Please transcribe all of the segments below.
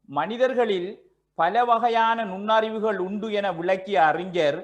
மனிதர்களில் பல வகையான நுண்ணறிவுகள் உண்டு என விளக்கிய அறிஞர்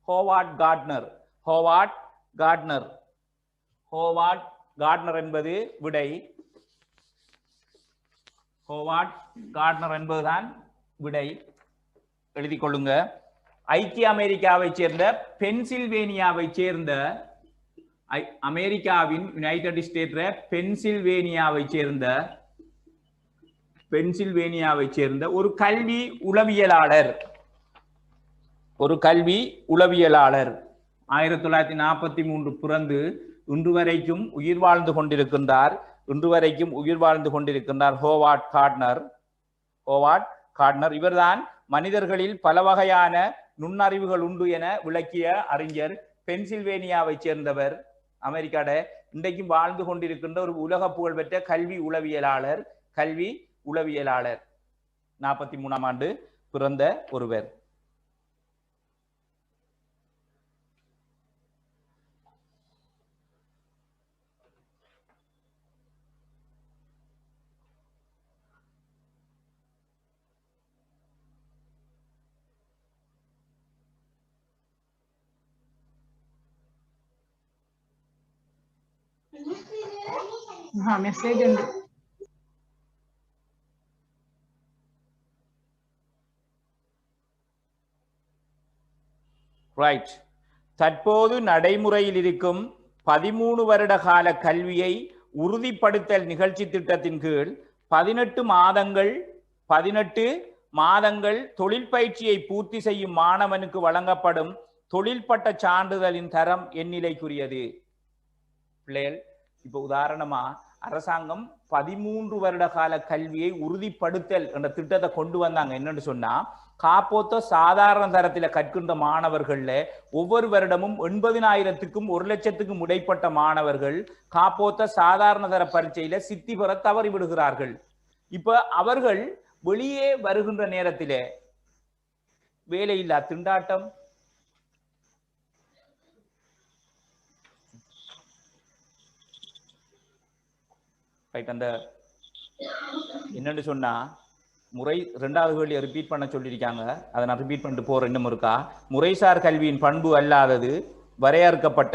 Howard Gardner. Howard Gardner. Howard Gardner என்பது விடை. ஹோவார்ட் கார்ட்னர் என்பதுதான் விடை. எழுதிக் கொள்ளுங்க. ஐக்கிய அமெரிக்காவை சேர்ந்த பென்சில்வேனியாவை சேர்ந்த அமெரிக்காவின் யுனைடெட் ஸ்டேட்ல பென்சில்வேனியாவை சேர்ந்த ஒரு கல்வி உளவியலாளர். 1943 பிறந்து இன்று வரைக்கும் உயிர் வாழ்ந்து கொண்டிருக்கின்றார். Howard Gardner. இவர்தான் மனிதர்களில் பல வகையான நுண்ணறிவுகள் உண்டு என விளக்கிய அறிஞர். பென்சில்வேனியாவை சேர்ந்தவர். அமெரிக்காட இன்றைக்கும் வாழ்ந்து கொண்டிருக்கின்ற ஒரு உலக புகழ்பெற்ற கல்வி உளவியலாளர். 43ஆம் ஆண்டு பிறந்த ஒருவர். மெசேஜ் உண்டு. ரைட். தற்போது நடைமுறையில் இருக்கும் 13 வருட கால கல்வியை உறுதிப்படுத்தல் நிகழ்ச்சி திட்டத்தின் கீழ் 18 மாதங்கள் தொழில் பயிற்சியை பூர்த்தி செய்யும் மாணவனுக்கு வழங்கப்படும் தொழில்பட்ட சான்றிதழின் தரம் எந்நிலைக்குரியது? பிள்ளைகள், இப்ப உதாரணமா அரசாங்கம் 13 வருட கால கல்வியை உறுதிப்படுத்தல் என்ற திட்டத்தை கொண்டு வந்தாங்க. என்னன்னு சொன்னா, காப்போத்த சாதாரண தரத்தில கற்கின்ற மாணவர்கள்ல ஒவ்வொரு வருடமும் 80,000க்கும் 1,00,000க்கும் இடைப்பட்ட மாணவர்கள் காப்போத்த சாதாரண தர பரீட்சையில சித்தி பெற தவறி விடுகிறார்கள். இப்ப அவர்கள் வெளியே வருகின்ற நேரத்திலே வேலையில்லா திண்டாட்டம், அந்த என்னன்னு சொன்னா முறை 2வது கேள்வியை ரிப்பீட் பண்ண சொல்லியிருக்காங்க. அதை நான் ரிப்பீட் பண்ணிட்டு போறேன். இன்னும் இருக்கா? முறைசார் கல்வியின் பண்பு அல்லாதது வரையறுக்கப்பட்ட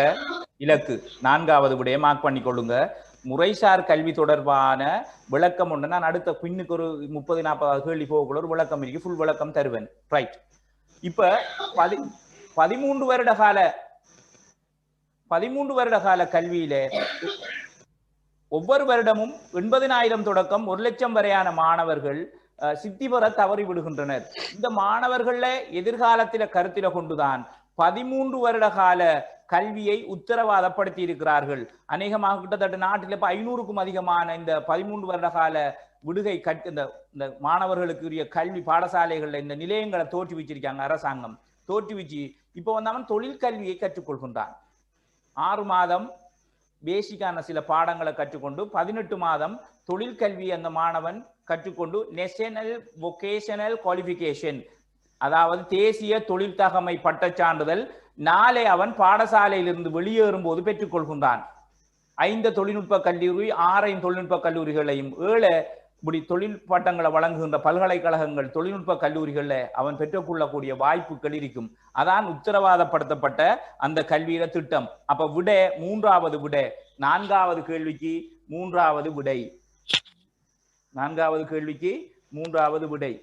இலக்கு. 4வது விடையை மார்க் பண்ணி கொள்ளுங்க. முறைசார் கல்வி தொடர்பான விளக்கம் ஒன்று நான் அடுத்த பின்னுக்கு ஒரு 30-40 கேள்வி போகக்குள்ள ஒரு விளக்கம் இருக்கு. ஃபுல் விளக்கம் தருவேன். ரைட். இப்ப 13 வருட கால கல்வியிலே ஒவ்வொரு வருடமும் 80,000 தொடக்கம் 1,00,000 வரையான மாணவர்கள் சித்தி பெற தவறி விடுகின்றனர். இந்த மாணவர்கள எதிர்காலத்தில கருத்தில கொண்டுதான் 13 வருட கால கல்வியை உத்தரவாதப்படுத்தி இருக்கிறார்கள். அநேகமாக கிட்டத்தட்ட நாட்டில் 500க்கும் அதிகமான இந்த 13 வருட கால விடுகை இந்த மாணவர்களுக்குரிய கல்வி பாடசாலைகள்ல இந்த நிலையங்களை தோற்றி வச்சிருக்காங்க. அரசாங்கம் தோற்றி வச்சு இப்போ அவன் தொழில் கல்வியை கற்றுக்கொள்கின்றான். 6 மாதம் பேசிக்கான சில பாடங்களை கற்றுக்கொண்டு 18 மாதம் தொழில் கல்வி அந்த மாணவன் கற்றுக்கொண்டு நேஷனல் வொகேஷனல் குவாலிஃபிகேஷன், அதாவது தேசிய தொழில் தகமை பட்டச் சான்றிதழ் நாளை அவன் பாடசாலையிலிருந்து வெளியேறும் போது பெற்றுக்கொள்கின்றான். 5 தொழில்நுட்ப கல்லூரி, 6 தொழில்நுட்ப கல்லூரிகளையும் 7 இப்படி தொழில் பட்டங்களை வழங்குகின்ற பல்கலைக்கழகங்கள் தொழில்நுட்ப கல்லூரிகள்ல அவன் பெற்றுக்கொள்ளக்கூடிய வாய்ப்புகள் இருக்கும். அதான் உத்தரவாதப்படுத்தப்பட்ட அந்த கல்வியில திட்டம். அப்ப விட 3வது விடை 4வது கேள்விக்கு 3வது விடை. 4வது கேள்விக்கு 3வது விடை.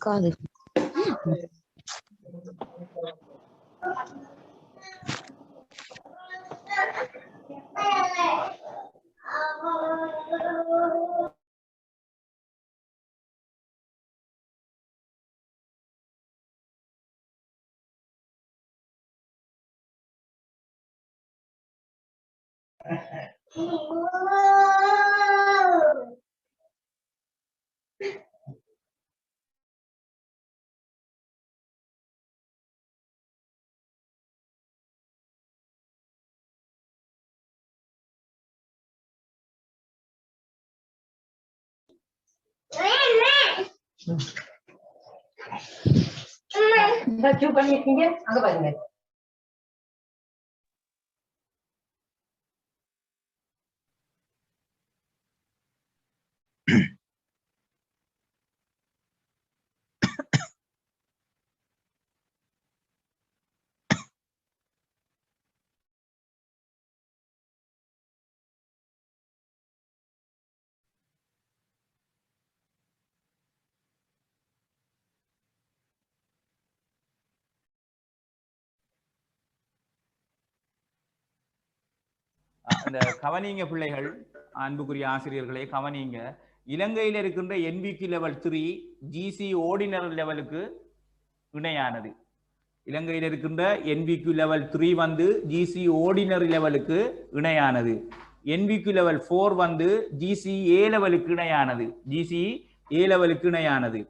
காது இந்த கியூ பண்ணிருக்கீங்க அங்க பாருங்க. இந்த கவனிங்க பிள்ளைகள், அன்புக்குரிய ஆசிரியர்களே கவனிங்க. இலங்கையில் இருக்கின்ற NVQ லெவல் 3 GC ஆர்டினரி லெவலுக்கு இணையானது. இலங்கையில் இருக்கின்ற NVQ லெவல் 3 வந்து GC ஆர்டினரி லெவலுக்கு இணையானது. NVQ லெவல் 4 வந்து GC A லெவலுக்கு இணையானது. GC A லெவலுக்கு இணையானது.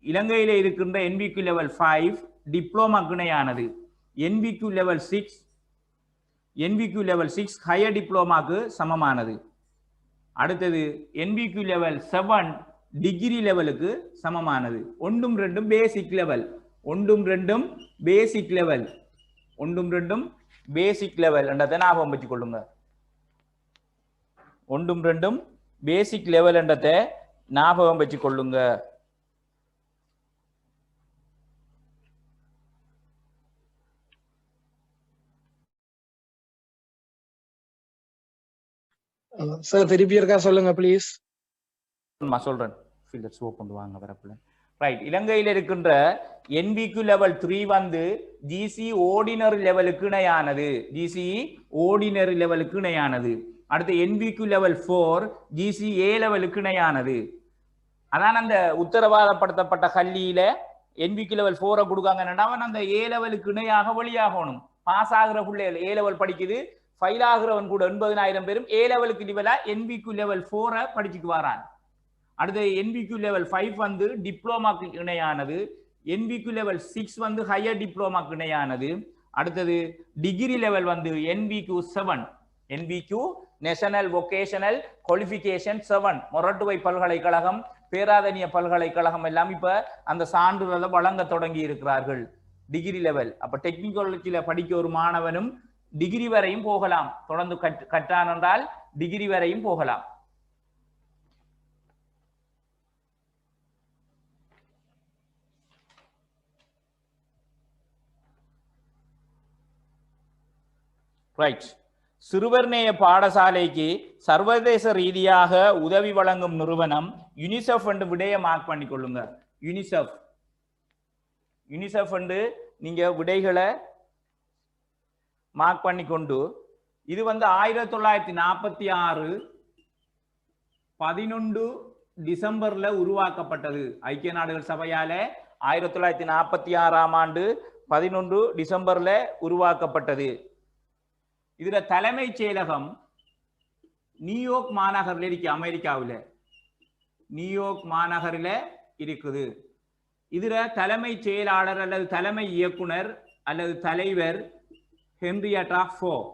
இலங்கையில் இருக்கின்ற NVQ லெவல் 5 டிப்ளோமாக்கு இணையானது. NVQ லெவல் 6 ஹையர் டிப்ளோமாக்கு சமமானது. அடுத்தது NVQ லெவல் 7 டிகிரி லெவலுக்கு சமமானது. ஒன்றும் ரெண்டும் பேசிக் லெவல், ஒன்றும் ரெண்டும் பேசிக் லெவல், ஒன்றும் ரெண்டும் பேசிக் லெவல் என்றதை ஞாபகம் வச்சுக் கொள்ளுங்க. ஒன்றும் ரெண்டும் பேசிக் லெவல் என்றதை ஞாபகம் வச்சுக் கொள்ளுங்க. சார் திருப்பி இருக்கா சொல்லுங்க ப்ளீஸ். நான் சொல்றேன், ஃபில்டர்ஸ் ஓபன் வாங்க வரப்புல. ரைட், இலங்கையில் இருக்கின்ற NVQ லெவல் 3 வந்து GC ஆர்டினரி லெவலுக்கு இணையானது. GC ஆர்டினரி லெவலுக்கு இணையானது. அடுத்து NVQ லெவல் 4 GC A லெவலுக்கு இணையானது. அதான் அந்த உத்தரவாதப்படுத்தப்பட்ட கல்வியில NVQ லெவல் 4 கொடுக்காங்கன்னா அவன் அந்த A லெவலுக்கு இணையாக வெளியாகணும். பாஸ் ஆகிற பிள்ளைகள் A லெவல் படிக்குது, ஃபைல் ஆகிறவன் கூட 80,000 பேரும் A லெவலுக்கு டிவலா NVQ லெவல் 4 படிச்சுட்டு வரான். அடுத்து NVQ லெவல் 5 வந்து டிப்ளோமாக்கு இணையானது. NVQ லெவல் 6 வந்து ஹையர் டிப்ளோமாக்கு இணையானது. அடுத்தது டிகிரி லெவல் வந்து NVQ 7, NVQ national vocational qualification 7 Moratuwa பல்கலைக்கழகம், பேராதனிய பல்கலைக்கழகம் எல்லாம் இப்ப அந்த சான்றிதழை வழங்க தொடங்கி இருக்கிறார்கள். டிகிரி லெவல் அப்ப டெக்னிக்காலஜில படிக்க ஒரு மாணவனும் டிகிரி வரையும் போகலாம். தொடர்ந்து கற்றான் என்றால் டிகிரி வரையும் போகலாம். ரைட், சிறுவர்நேய பாடசாலைக்கு சர்வதேச ரீதியாக உதவி வழங்கும் நிறுவனம் யுனிசெஃப் என்று விடைய மார்க் பண்ணி கொள்ளுங்க. யுனிசெஃப் என்று நீங்க விடைகளை மார்க் பண்ணி கொண்டு, இது வந்து 1946 11 டிசம்பர்ல உருவாக்கப்பட்டது. ஐக்கிய நாடுகள் சபையால 1946ஆம் ஆண்டு 11 டிசம்பர்ல உருவாக்கப்பட்டது. இதுல தலைமைச் செயலகம் நியூயார்க் மாநகரில் இருக்கு, அமெரிக்காவில் நியூயார்க் மாநகரில் இருக்குது. இதுல தலைமைச் செயலாளர் அல்லது தலைமை இயக்குனர் அல்லது தலைவர் ஹென்ரியட்டா ஃபோர்.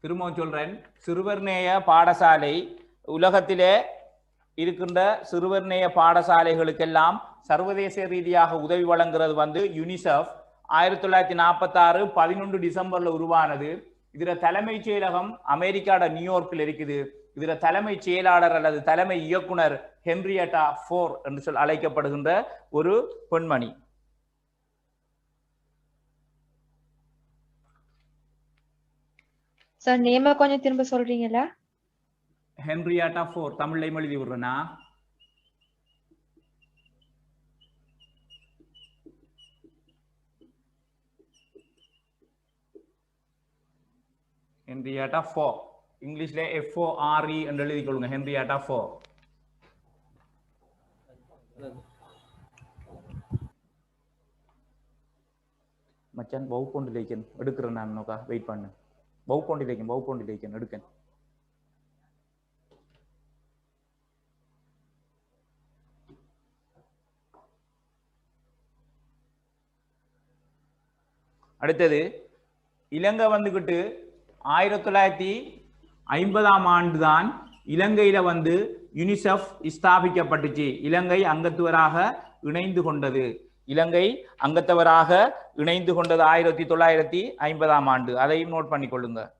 திரும்ப சொல்றேன், சிறுவர்நேய பாடசாலை உலகத்திலே இருக்கின்ற சிறுவர்நேய பாடசாலைகளுக்கெல்லாம் சர்வதேச ரீதியாக உதவி வழங்குறது வந்து யுனிசெஃப். 1946 11 டிசம்பர்ல உருவானது. இதுல தலைமைச் செயலகம் அமெரிக்காட நியூயார்க்கில் இருக்குது. இதுல தலைமைச் செயலாளர் அல்லது தலைமை இயக்குனர் ஹென்ரியட்டா ஃபோர் என்று அழைக்கப்படுகின்ற ஒரு பெண்மணி. சார் நேம கொஞ்சம் திரும்ப சொல்றீங்களா? ஹென்ரியட்டா ஃபோர், தமிழ்ல எழுதி விடுறேனா? ஹென்ரியட்டா ஃபோர், இங்கிலீஷ்ல FORE என்று எழுதி கொள்ளுங்க. Henrietta four. மச்சான் பவுப்பொண்டிலேக்கன் எடுக்கிறேன் நான், நோக்கா வெயிட் பண்ணு. பவுப்பொண்டிலேக்கன் எடுக்கேன். அடுத்தது இலங்கை வந்துகிட்டு 1950ஆம் ஆண்டு தான் இலங்கையில வந்து யுனிசெஃப் ஸ்தாபிக்கப்பட்டுச்சு. இலங்கை அங்கத்துவராக இணைந்து கொண்டது. இலங்கை அங்கத்தவராக இணைந்து கொண்டது 1950 ஆண்டு. அதையும் நோட் பண்ணிக்கொள்ளுங்க.